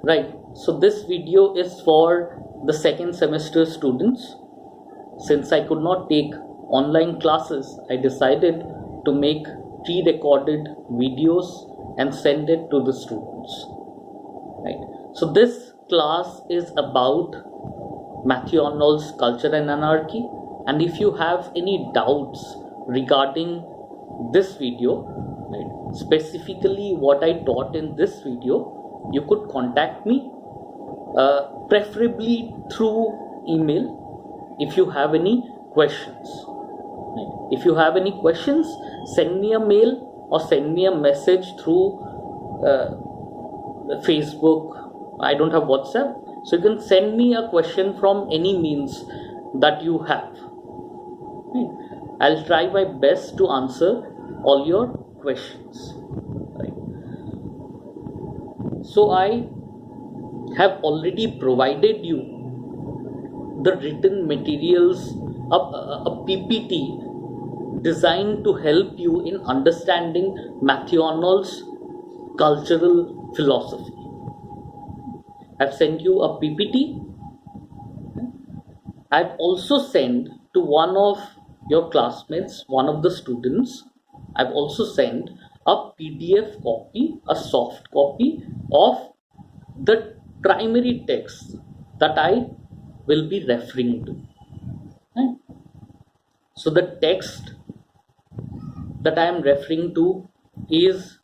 Right, so this video is for the second semester students. Since I could not take online classes, I decided to make pre-recorded videos and send it to the students. Right, so this class is about Matthew Arnold's Culture and Anarchy, and if you have any doubts regarding this video, right, specifically what I taught in this video, you could contact me, preferably through email if you have any questions. Right. If you have any questions, send me a mail or send me a message through Facebook. I don't have WhatsApp, so you can send me a question from any means that you have. Right. I'll try my best to answer all your questions. Right. So I have already provided you the written materials, a PPT designed to help you in understanding Matthew Arnold's cultural philosophy. I've sent you a PPT. I've also sent to one of your classmates, one of the students, I've also sent a PDF copy, a soft copy of the primary text that I will be referring to. Right? So the text that I am referring to is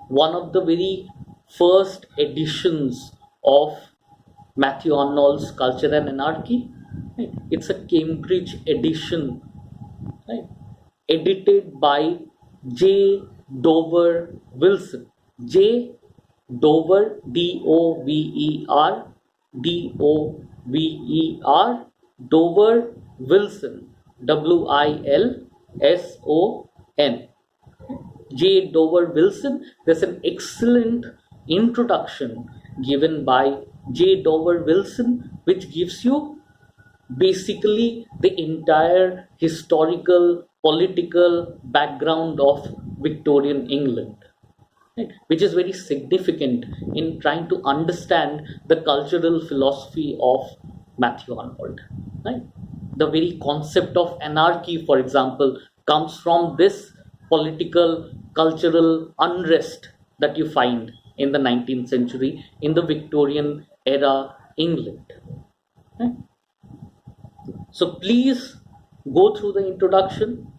one of the very first editions of Matthew Arnold's Culture and Anarchy. Right? It's a Cambridge edition, right? Edited by J. Dover Wilson. J. Dover, Dover, Dover, Dover Wilson, Wilson. J. Dover Wilson. There's an excellent introduction given by J. Dover Wilson, which gives you basically the entire historical, political background of Victorian England. Right, which is very significant in trying to understand the cultural philosophy of Matthew Arnold. Right? The very concept of anarchy, for example, comes from this political, cultural unrest that you find in the 19th century, in the Victorian era England. Right? So please go through the introduction.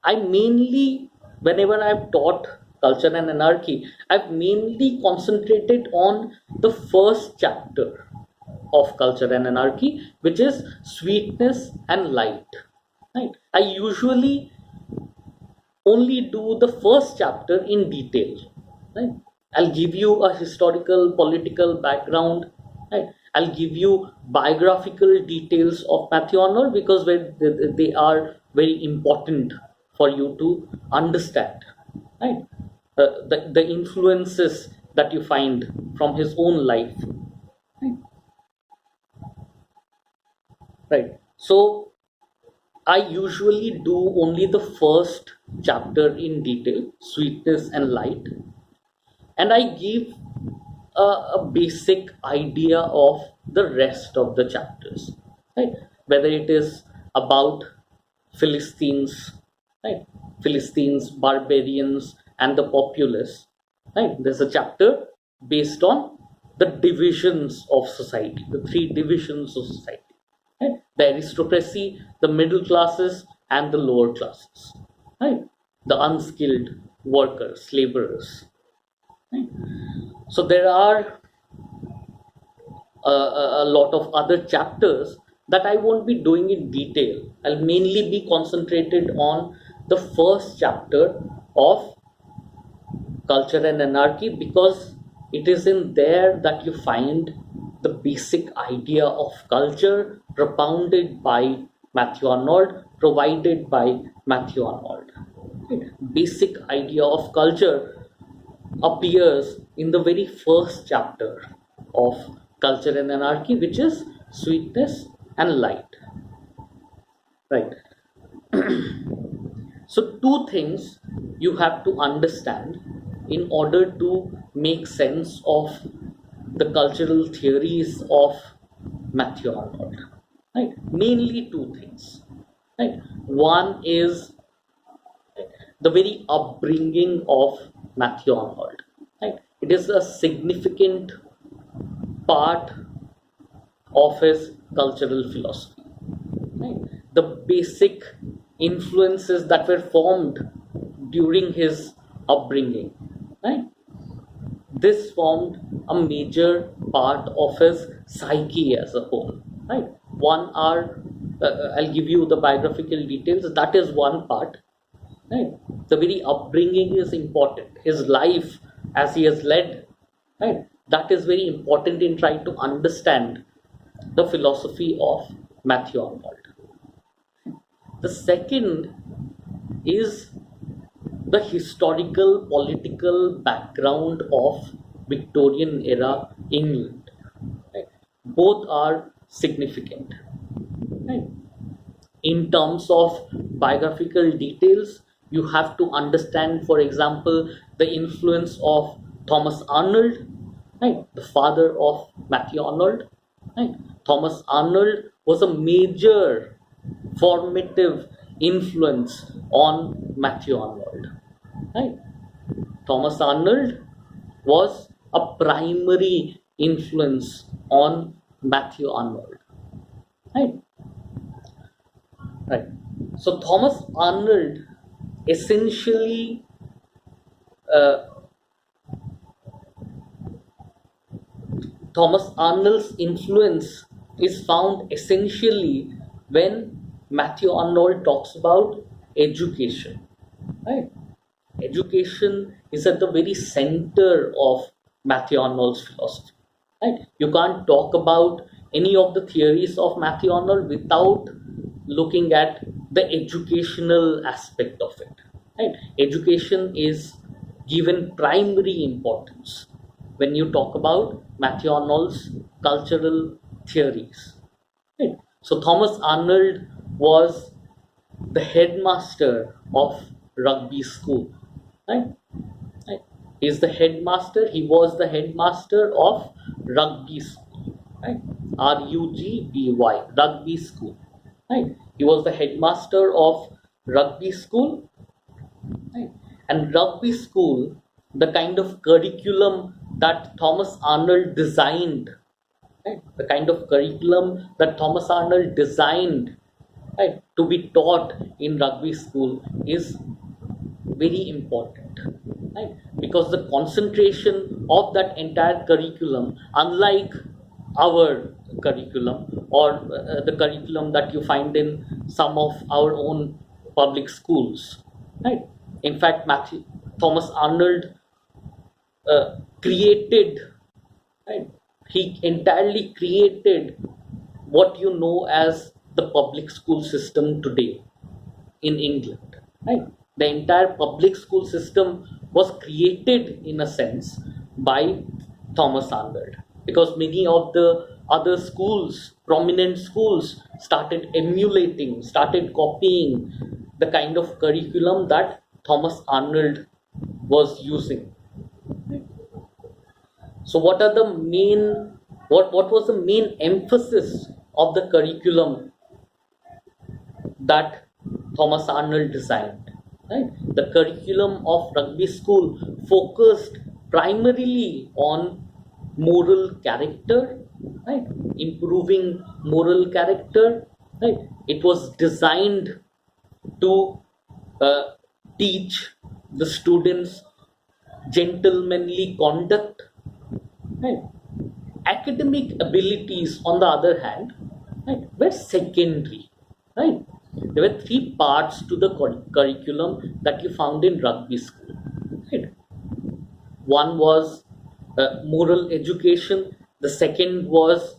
I mainly, whenever I've taught Culture and Anarchy, I've mainly concentrated on the first chapter of Culture and Anarchy, which is Sweetness and Light. Right? I usually only do the first chapter in detail. Right? I'll give you a historical, political background. Right? I'll give you biographical details of Matthew Arnold because they are very important for you to understand. Right? The influences that you find from his own life. Right. So I usually do only the first chapter in detail, Sweetness and Light, and I give a basic idea of the rest of the chapters. Right. Whether it is about Philistines, right? Philistines, barbarians, and the populace. Right? There's a chapter based on the divisions of society, the three divisions of society. Right? The aristocracy, the middle classes, and the lower classes. Right? The unskilled workers, laborers. Right? So there are a lot of other chapters that I won't be doing in detail. I'll mainly be concentrated on the first chapter of Culture and Anarchy because it is in there that you find the basic idea of culture propounded by Matthew Arnold, provided by Matthew Arnold. Basic idea of culture appears in the very first chapter of Culture and Anarchy, which is Sweetness and Light. Right. So two things you have to understand in order to make sense of the cultural theories of Matthew Arnold. Right? Mainly two things. Right? One is the very upbringing of Matthew Arnold. Right? It is a significant part of his cultural philosophy. Right? The basic influences that were formed during his upbringing. Right? This formed a major part of his psyche as a whole. Right? I'll give you the biographical details. That is one part. Right? The very upbringing is important. His life as he has led, right? That is very important in trying to understand the philosophy of Matthew Arnold. The second is the historical political background of Victorian era England. Right? Both are significant. Right? In terms of biographical details, you have to understand, for example, the influence of Thomas Arnold, right? The father of Matthew Arnold. Right? Thomas Arnold was a major formative influence on Matthew Arnold. Right? Thomas Arnold was a primary influence on Matthew Arnold. Right? Right. So Thomas Arnold essentially Thomas Arnold's influence is found essentially when Matthew Arnold talks about education. Right? Education is at the very center of Matthew Arnold's philosophy. Right? You can't talk about any of the theories of Matthew Arnold without looking at the educational aspect of it. Right? Education is given primary importance when you talk about Matthew Arnold's cultural theories. Right? So Thomas Arnold was the headmaster of Rugby School. Right? Right? He is the headmaster. He was the headmaster of Rugby School. Right? RUGBY, Rugby School. Right? He was the headmaster of Rugby School. Right? And Rugby School, the kind of curriculum that Thomas Arnold designed, right? The kind of curriculum that Thomas Arnold designed, right, to be taught in Rugby School is very important. Right? Because the concentration of that entire curriculum, unlike our curriculum or the curriculum that you find in some of our own public schools, right? In fact, Thomas Arnold created, right? He entirely created what you know as the public school system today in England. Right? The entire public school system was created in a sense by Thomas Arnold, because many of the other schools, prominent schools, started emulating, started copying the kind of curriculum that Thomas Arnold was using. So what was the main emphasis of the curriculum that Thomas Arnold designed? Right? The curriculum of Rugby School focused primarily on moral character, right? Improving moral character. Right? It was designed to teach the students gentlemanly conduct. Right? Academic abilities, on the other hand, right, were secondary. Right? There were three parts to the curriculum that you found in Rugby School. Right? One was moral education. The second was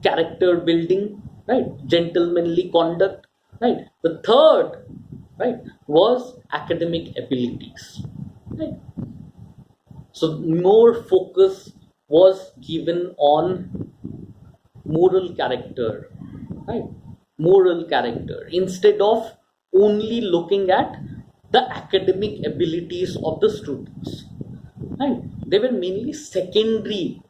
character building, right? Gentlemanly conduct. Right? The third, right, was academic abilities. Right? So more focus was given on moral character, right? Moral character, instead of only looking at the academic abilities of the students. right? They were mainly secondary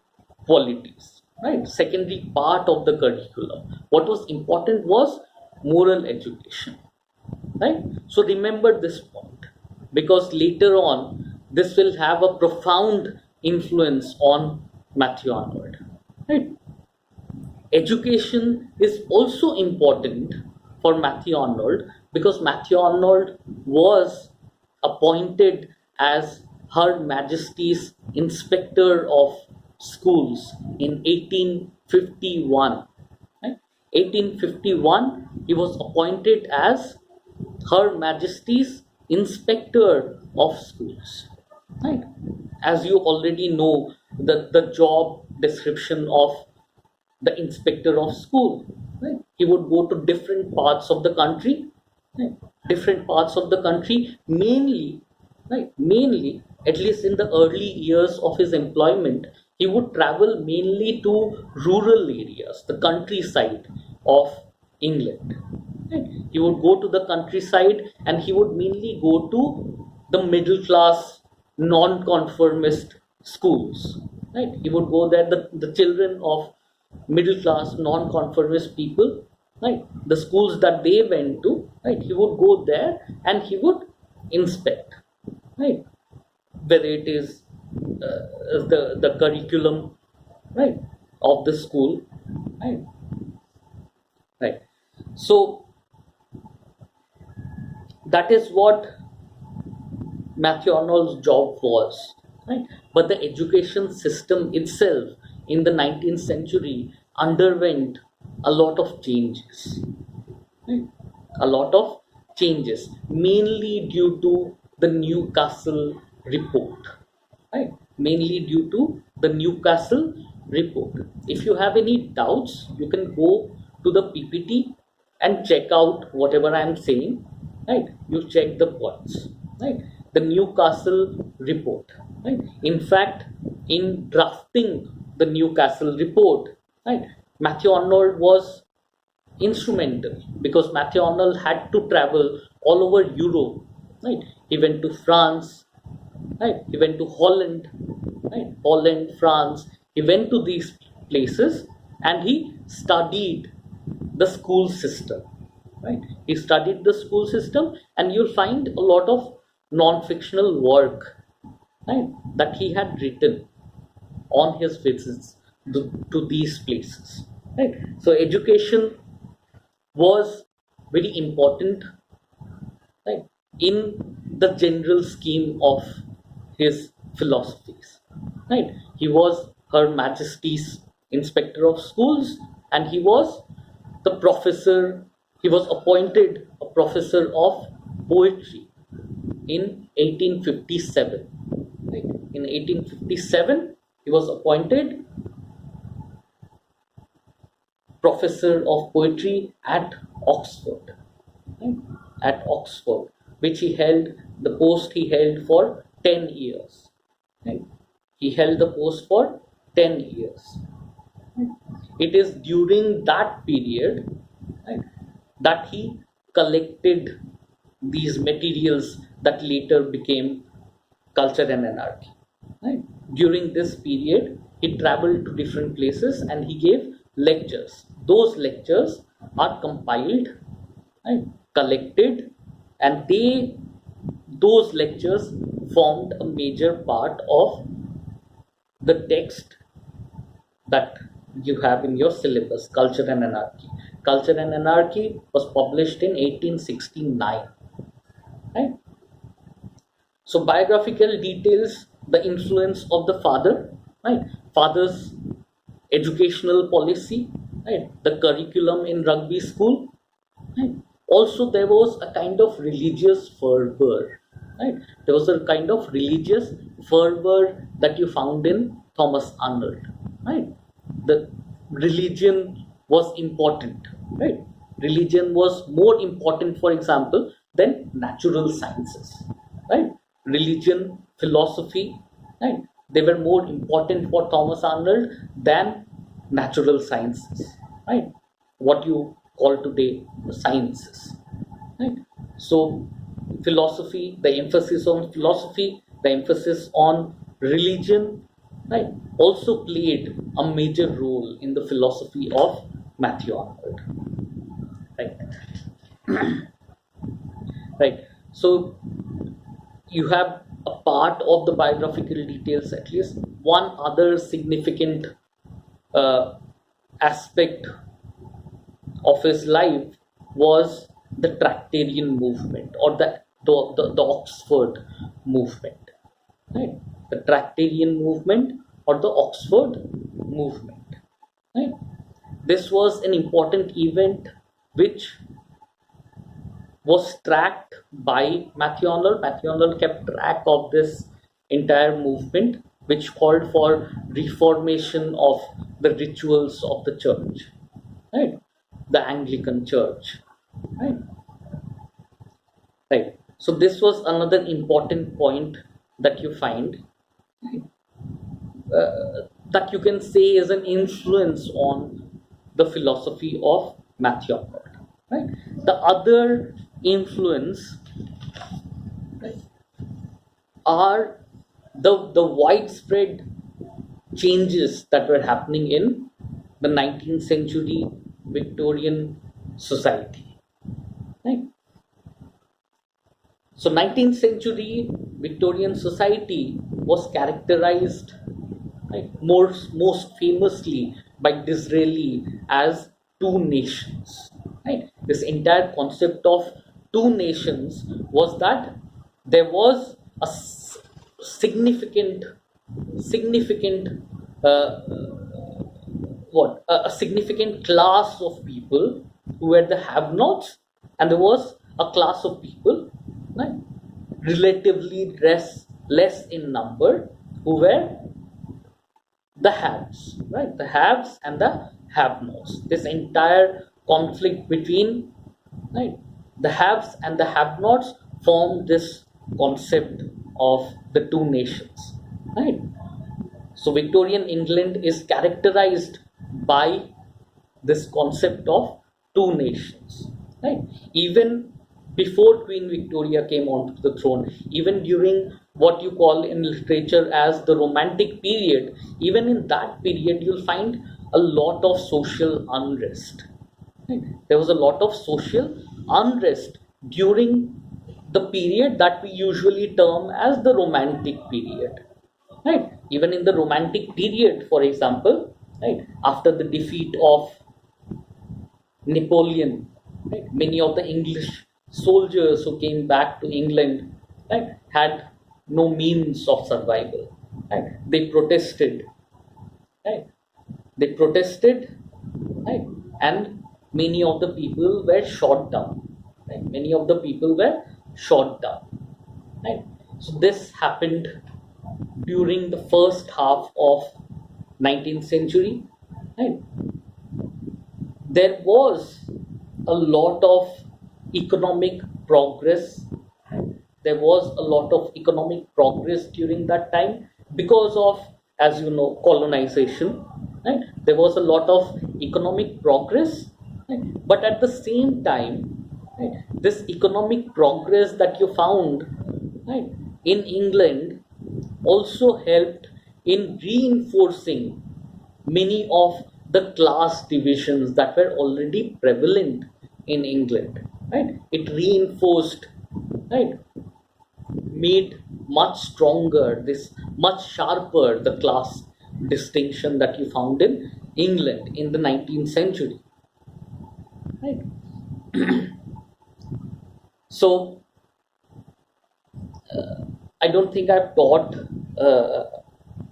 qualities, right? Secondary part of the curriculum. What was important was moral education, right? So remember this point, because later on this will have a profound influence on Matthew Arnold, right? Education is also important for Matthew Arnold, because Matthew Arnold was appointed as Her Majesty's Inspector of Schools in 1851. Right? 1851, he was appointed as Her Majesty's Inspector of Schools. Right? As you already know, the job description of the inspector of school, right? He would go to different parts of the country, right? Different parts of the country, mainly, right? Mainly, at least in the early years of his employment, he would travel mainly to rural areas, the countryside of England. Right? He would go to the countryside, and he would mainly go to the middle class, non-conformist schools. Right? He would go there, the children of middle class, non-conformist people, right? The schools that they went to, right? He would go there and he would inspect, right? Whether it is the curriculum, right, of the school, right? Right. So that is what Matthew Arnold's job was, right? But the education system itself in the 19th century underwent a lot of changes, right? A lot of changes, mainly due to the Newcastle report, right? Mainly due to the Newcastle report. If you have any doubts, you can go to the PPT and check out whatever I am saying, right? You check the points, right? The Newcastle report, right? In fact, in drafting the Newcastle report, right, Matthew Arnold was instrumental, because Matthew Arnold had to travel all over Europe, right? He went to France, right? He went to Holland, right? Holland, France. He went to these places and he studied the school system, right? He studied the school system, and you'll find a lot of non-fictional work, right, that he had written on his visits to these places, right? So education was very important, right, in the general scheme of his philosophies, right? He was Her Majesty's Inspector of Schools, and he was the professor. He was appointed a professor of poetry in 1857, right? In 1857 he was appointed professor of poetry at Oxford, right? At Oxford, which he held, the post he held for 10 years, right? He held the post for 10 years. Right? It is during that period, right, that he collected these materials that later became Culture and Anarchy, right? During this period, he traveled to different places and he gave lectures. Those lectures are compiled, right, collected, and those lectures formed a major part of the text that you have in your syllabus, Culture and Anarchy. Culture and Anarchy was published in 1869, right? So biographical details, the influence of the father, right? Father's educational policy, right? The curriculum in rugby school, right? Also, there was a kind of religious fervor, right? There was a kind of religious fervor that you found in Thomas Arnold, right? The religion was important, right? Religion was more important, for example, than natural sciences, right? Religion, philosophy, right? They were more important for Thomas Arnold than natural sciences, right? What you call today the sciences, right? So philosophy, the emphasis on philosophy, the emphasis on religion, right, also played a major role in the philosophy of Matthew Arnold. Right. Right. So you have a part of the biographical details, at least one other significant uh, aspect of his life was the Tractarian movement, or the Oxford movement. Right? The Tractarian movement or the Oxford movement. Right? This was an important event which was tracked by Matthew Arnold. Matthew Arnold kept track of this entire movement, which called for reformation of the rituals of the church, right? The Anglican Church, right? Right. So this was another important point that you find, that you can say is an influence on the philosophy of Matthew Arnold, right? The other influence, right, are the widespread changes that were happening in the 19th century Victorian society, right? So 19th century Victorian society was characterized, right, most famously by Disraeli as two nations. Right? This entire concept of two nations was that there was a significant, significant, uh, a significant class of people who were the have-nots, and there was a class of people, right, relatively less in number, who were the haves, right? The haves and the have-nots. This entire conflict between, right, the haves and the have-nots formed this concept of the two nations, right? So Victorian England is characterized by this concept of two nations, right? Even before Queen Victoria came onto the throne, even during what you call in literature as the Romantic period, even in that period, you'll find a lot of social unrest. Right? There was a lot of social unrest during the period that we usually term as the Romantic period. Right? Even in the Romantic period, for example, right, after the defeat of Napoleon, right, many of the English soldiers who came back to England, right, had no means of survival. Right? They protested. Right? They protested, right, and many of the people were shot down. Right? Many of the people were shot down. Right? So this happened during the first half of 19th century. Right? There was a lot of economic progress. There was a lot of economic progress during that time because of, as you know, colonization. Right? There was a lot of economic progress, right? But at the same time, right, this economic progress that you found, right, in England also helped in reinforcing many of the class divisions that were already prevalent in England. Right? It reinforced, right, made much stronger, this much sharper the class distinction that you found in England in the 19th century. Right? So I don't think I've taught.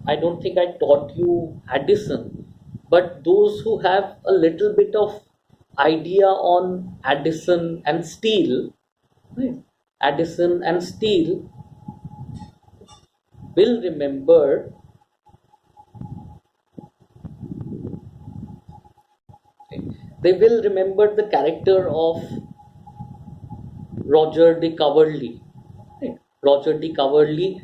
I don't think I taught you Addison, but those who have a little bit of idea on Addison and Steele, right? Addison and Steele will remember, they will remember the character of Roger de Coverley. Right? Roger de Coverley,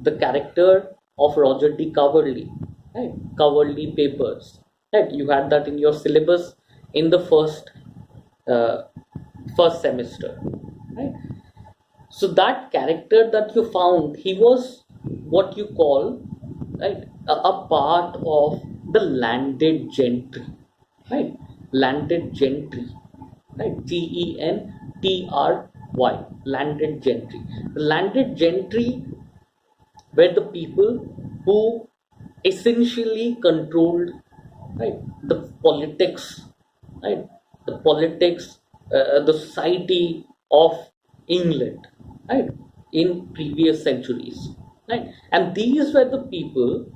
the character of Roger de Coverley, right? Coverley Papers. Right? You had that in your syllabus in the uh, first semester. Right? So that character that you found, he was what you call, right, a part of the landed gentry, right? Landed gentry, right? Gentry, landed gentry. The landed gentry were the people who essentially controlled, right, the politics, right, the politics, the society of England, right, in previous centuries, right. And these were the people,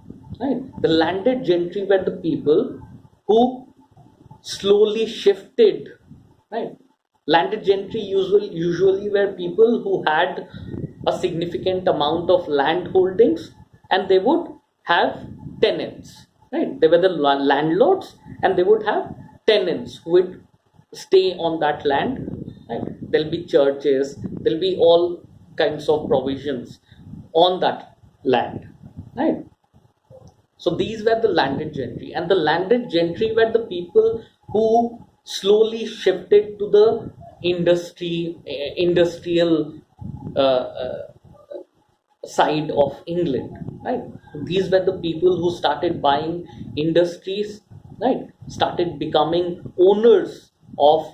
right, the landed gentry were the people who slowly shifted, right. Landed gentry usually were people who had a significant amount of land holdings, and they would have tenants, right. They were the landlords, and they would have tenants who would stay on that land, right. There'll be churches, there'll be all kinds of provisions on that land, right. So these were the landed gentry, and the landed gentry were the people who slowly shifted to the industrial uh, uh, side of England, right? These were the people who started buying industries, right? Started becoming owners of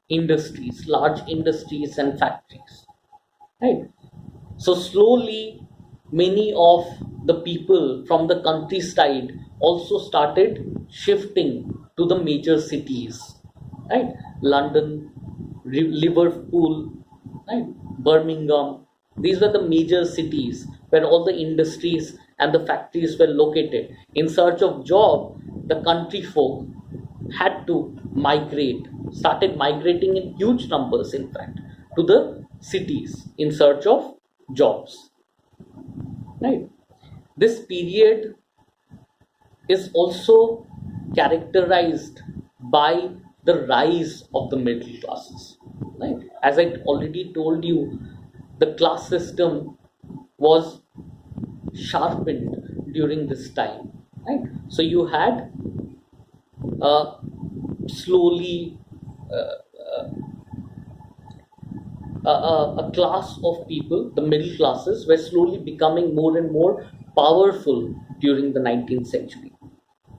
industries, large industries and factories, right? So slowly, many of the people from the countryside also started shifting to the major cities, right? London, Liverpool, right? Birmingham. These were the major cities where all the industries and the factories were located. In search of job, the country folk had to migrate, started migrating in huge numbers, in fact, to the cities in search of jobs, right. This period is also characterized by the rise of the middle classes, right. As I already told you, the class system was sharpened during this time, right. So you had slowly uh, a class of people, the middle classes, were slowly becoming more and more powerful during the 19th century.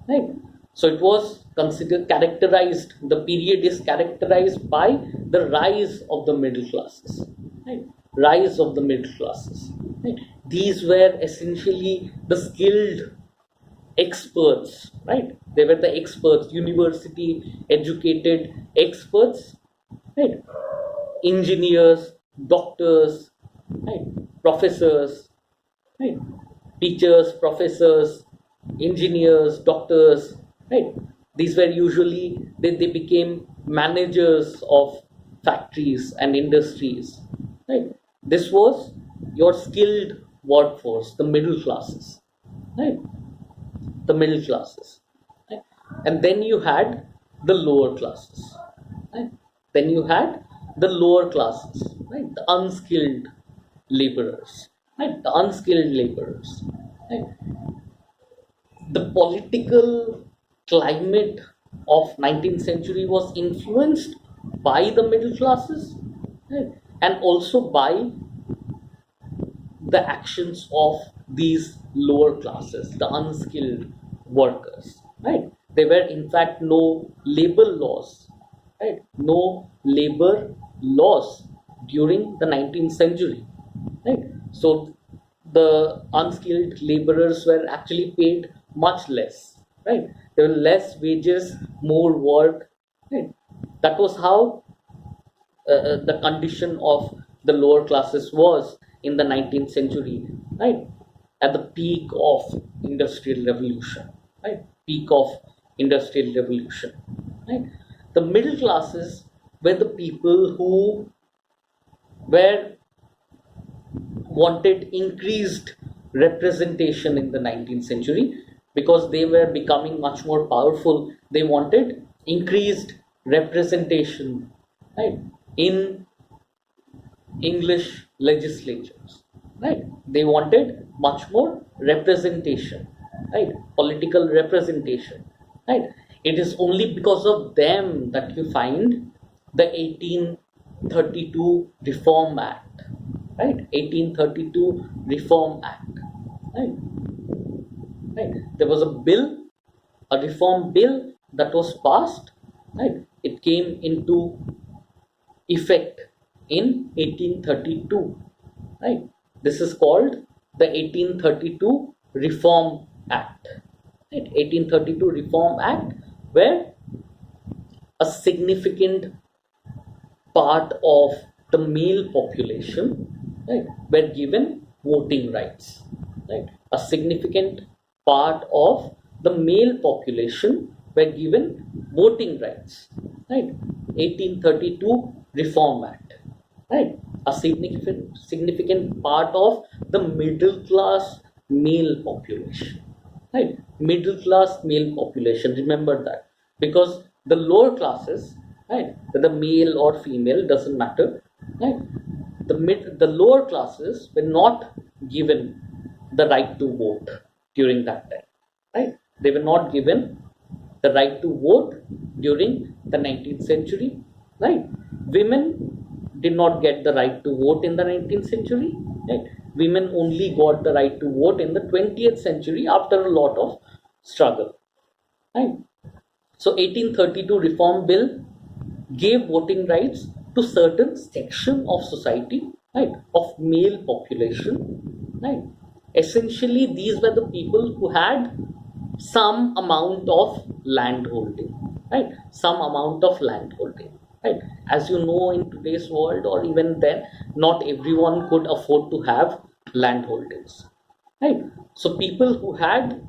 Right? So it was considered characterized, the period is characterized by the rise of the middle classes. Right? Rise of the middle classes. Right? These were essentially the skilled experts, right? They were the experts, university educated experts, right? Engineers, doctors, right? Professors, right? Teachers, professors, engineers, doctors, right? These were usually, they became managers of factories and industries, right? This was your skilled workforce, the middle classes, right? The middle classes, right? And then you had the lower classes, right? Then you had the lower classes, right? The unskilled laborers, right? The unskilled laborers, right? The political climate of 19th century was influenced by the middle classes, right? And also by the actions of these lower classes, the unskilled workers, right? There were in fact no labor laws, right? No labor laws during the 19th century, right? So the unskilled laborers were actually paid much less, right? There were less wages, more work, right? That was how the condition of the lower classes was in the 19th century, right? At the peak of industrial revolution, right? Peak of industrial revolution, right? The middle classes were the people who were wanted increased representation in the 19th century because they were becoming much more powerful. They wanted increased representation, right, in English legislatures, right? They wanted much more representation, right? Political representation, right? It is only because of them that you find the 1832 Reform Act, right? 1832 Reform Act, Right? Right? There was a bill, a reform bill that was passed. Right? It came into effect in 1832. Right? This is called the 1832 Reform Act. Right? 1832 Reform Act, where a significant part of the male population, right, were given voting rights. Right? A significant part of the male population were given voting rights. Right? 1832 Reform Act. Right? A significant part of the middle class male population. Right? Middle class male population, remember that, because the lower classes, right, the male or female doesn't matter, right, the lower classes were not given the right to vote during that time. Right? They were not given the right to vote during the 19th century. Right? Women did not get the right to vote in the 19th century. Right? Women only got the right to vote in the 20th century after a lot of struggle. Right? So 1832 Reform Bill gave voting rights to certain section of society, right, of male population. Right? Essentially, these were the people who had some amount of land holding. Right? Some amount of land holding. Right? As you know, in today's world, or even then, not everyone could afford to have land holdings. Right? So people who had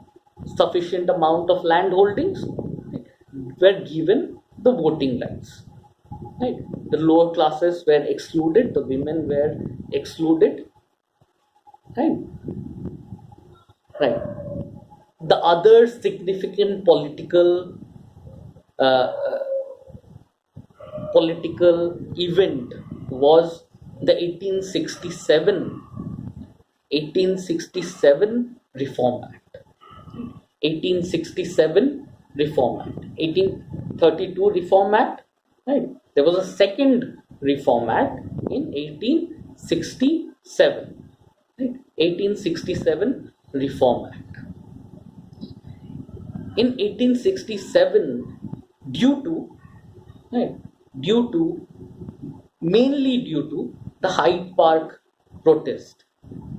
sufficient amount of land holdings, right, were given the voting rights. Right? The lower classes were excluded, the women were excluded. Right? Right. The other significant uh, political event was the 1867 Reform Act. 1867 Reform Act. 1832 Reform Act. Right? There was a second Reform Act in 1867. Right? 1867 Reform Act. In 1867, due to, right, mainly due to the Hyde Park protest,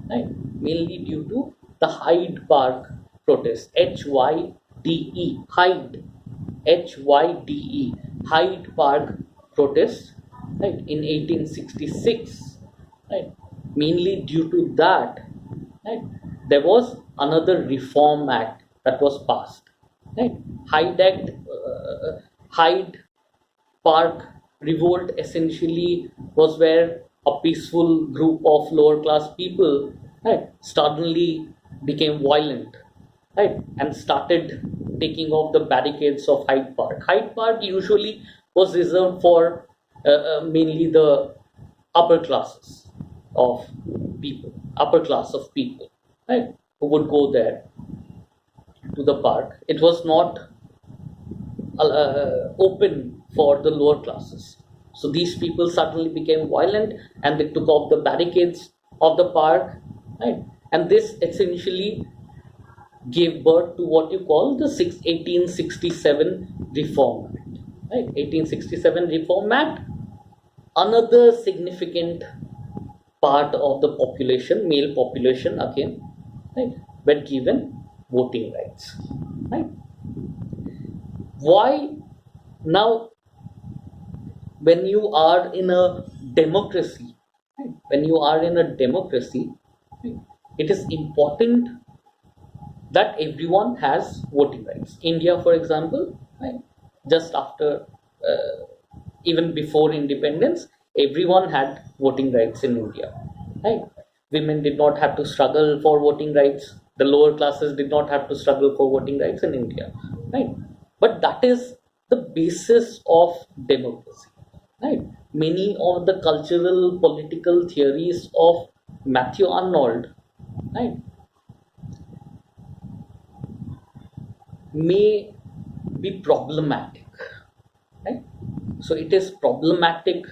right, mainly due to the Hyde Park protest, HYDE, Hyde, HYDE, Hyde Park protest, right, in 1866, right, mainly due to that, right, there was another Reform Act that was passed. Right? Hyde Park revolt essentially was where a peaceful group of lower class people, right, suddenly became violent, right, and started taking off the barricades of Hyde Park. Hyde Park usually was reserved for mainly the upper classes of upper class of people, right, who would go there to the park. It was not open for the lower classes. So these people suddenly became violent and they took off the barricades of the park, right? And this essentially gave birth to what you call the 1867 Reform Act. Right? 1867 Reform Act, another significant part of the population, male population again, right, were given voting rights. Right? Why now, when you are in a democracy, right, when you are in a democracy, right, it is important that everyone has voting rights. India, for example, right, just after, even before independence, everyone had voting rights in India. Right? Women did not have to struggle for voting rights. The lower classes did not have to struggle for voting rights in India. Right? But that is the basis of democracy. Right? Many of the cultural political theories of Matthew Arnold, right, may be problematic. Right? So it is problematic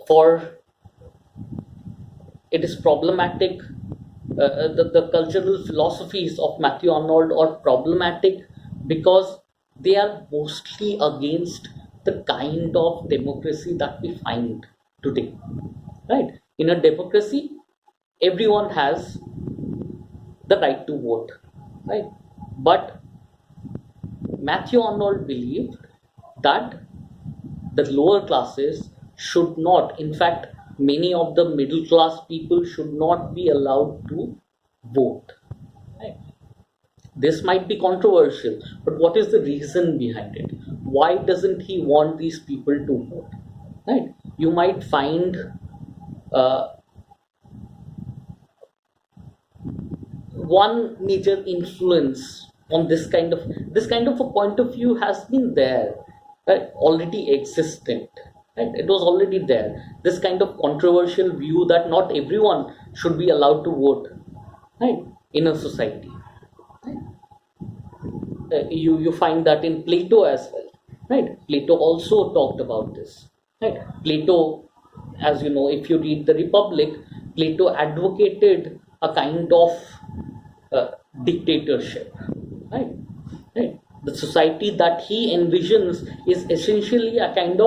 for it is problematic. The cultural philosophies of Matthew Arnold are problematic because they are mostly against the kind of democracy that we find today. Right? In a democracy, everyone has the right to vote. Right? But Matthew Arnold believed that the lower classes should not, in fact, many of the middle class people should not be allowed to vote. Right? This might be controversial, but what is the reason behind it? Why doesn't he want these people to vote? Right? You might find one major influence on this kind of a point of view has been there, right? Already existent, right? It was already there. This kind of controversial view that not everyone should be allowed to vote, right, in a society. Right? You find that in Plato as well, right? Plato also talked about this, right? Plato, as you know, if you read the Republic, Plato advocated a kind of dictatorship, right? Right. The society that he envisions is essentially a kind of